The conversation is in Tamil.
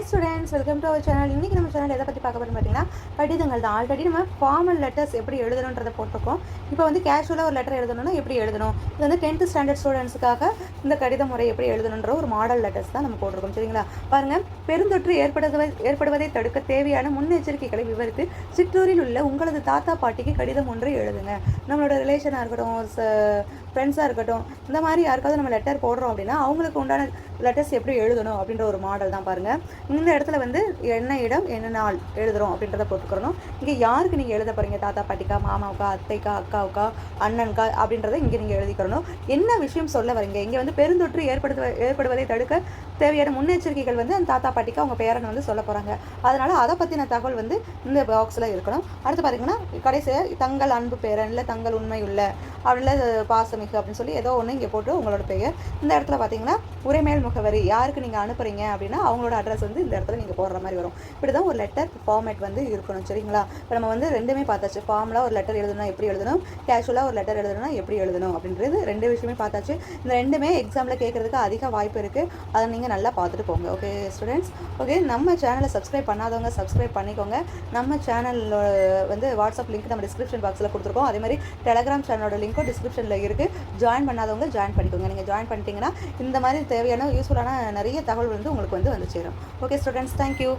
Students, welcome to our channel. இன்றைக்கி நம்ம சேனல் எதை பற்றி பார்க்க போகிறோம் பார்த்தீங்கன்னா, கடிதங்கள் தான். ஆல்ரெடி நம்ம ஃபார்மல் லெட்டர்ஸ் எப்படி எழுதணுன்றதை போட்டிருக்கோம். இப்போ வந்து கேஷுவலாக ஒரு லெட்டர் எழுதணும்னா எப்படி எழுதணும், இது வந்து 10th ஸ்டாண்டர்ட் ஸ்டூடெண்ட்ஸுக்காக இந்த கடித முறை எப்படி எழுதணுன்ற ஒரு மாடல் லெட்டர்ஸ் தான் நம்ம போட்டிருக்கோம். சரிங்களா? பாருங்கள், பெருந்தொற்று ஏற்படுவதை தடுக்க தேவையான முன்னெச்சரிக்கைகளை விவரித்து சிற்றூரில் உள்ள உங்களது தாத்தா பாட்டிக்கு கடிதம் ஒன்றை எழுதுங்க. நம்மளோட ரிலேஷனாக இருக்கட்டும், ஃப்ரெண்ட்ஸாக இருக்கட்டும், இந்த மாதிரி யாருக்காவது நம்ம லெட்டர் போடுறோம் அப்படின்னா அவங்களுக்கு உண்டான லெட்டர்ஸ் எப்படி எழுதணும் அப்படின்ற ஒரு மாடல் தான். பாருங்கள், இந்த இடத்துல வந்து என்ன இடம் என்ன நாள் எழுதுகிறோம் அப்படின்றத போட்டுக்கிறணும். இங்கே யாருக்கு நீங்கள் எழுத போகிறீங்க, தாத்தா பாட்டிக்கா, மாமாவுக்கா, அத்தைக்கா, அக்காவுக்கா, அண்ணனுக்கா அப்படின்றத இங்கே நீங்கள் எழுதிக்கிறணும். என்ன விஷயம் சொல்ல வரீங்க, இங்கே வந்து பெருந்தொற்று ஏற்படுவதை தடுக்க தேவையான முன்னெச்சரிக்கைகள் வந்து அந்த தாத்தா பாட்டிக்கு அவங்க பேரன் வந்து சொல்ல போகிறாங்க. அதனால் அதை பற்றின தகவல் வந்து இந்த பாக்ஸில் இருக்கணும். அடுத்து பார்த்தீங்கன்னா, கடைசியாக தங்கள் அன்பு பேரன் இல்லை தங்கள் உண்மை உள்ள அப்படின்ல பாசமிகு அப்படின்னு சொல்லி ஏதோ ஒன்று இங்கே போட்டு உங்களோட பெயர். இந்த இடத்துல பார்த்தீங்கன்னா உரைமேல் முகவரி, யாருக்கு நீங்கள் அனுப்புகிறீங்க அப்படின்னா அவங்களோட அட்ரஸ் வந்து இந்த இடத்துல நீங்கள் போடுற மாதிரி வரும். இப்படி தான் ஒரு லெட்டர் ஃபார்மேட் வந்து இருக்கணும். சரிங்களா? இப்போ நம்ம வந்து ரெண்டுமே பார்த்தாச்சு. ஃபார்மலாக ஒரு லெட்டர் எழுதணும் எப்படி எழுதணும், கேஷுவலாக ஒரு லெட்டர் எழுதணும்னா எப்படி எழுதணும் அப்படின்றது ரெண்டு விஷயமே பார்த்தாச்சு. இந்த ரெண்டுமே எக்ஸாமில் கேட்குறதுக்கு அதிக வாய்ப்பு இருக்குது. அதை நீங்கள் நல்லா பார்த்துட்டு போங்க. ஓகே ஸ்டூடெண்ட்ஸ், ஓகே, நம்ம சேனலை சப்ஸ்கிரைப் பண்ணாதவங்க சப்ஸ்கிரைப் பண்ணிக்கோங்க. நம்ம சேனலில் வந்து வாட்ஸ்அப் லிங்க் நம்ம டிஸ்கிரிப்ஷன் பாக்ஸில் கொடுத்துருக்கோம். அதே மாதிரி டெலகிராம் சேனலோட லிங்க்கும் டிஸ்கிரிப்ஷனில் இருக்குது. ஜாயின் பண்ணாதவங்க ஜாயின் பண்ணிக்கோங்க. நீங்கள் ஜாயின் பண்ணிட்டீங்கன்னா இந்த மாதிரி தேவையான யூஸ்ஃபுல்லான நிறைய தகவல் வந்து உங்களுக்கு வந்து சேரும். Okay students, thank you.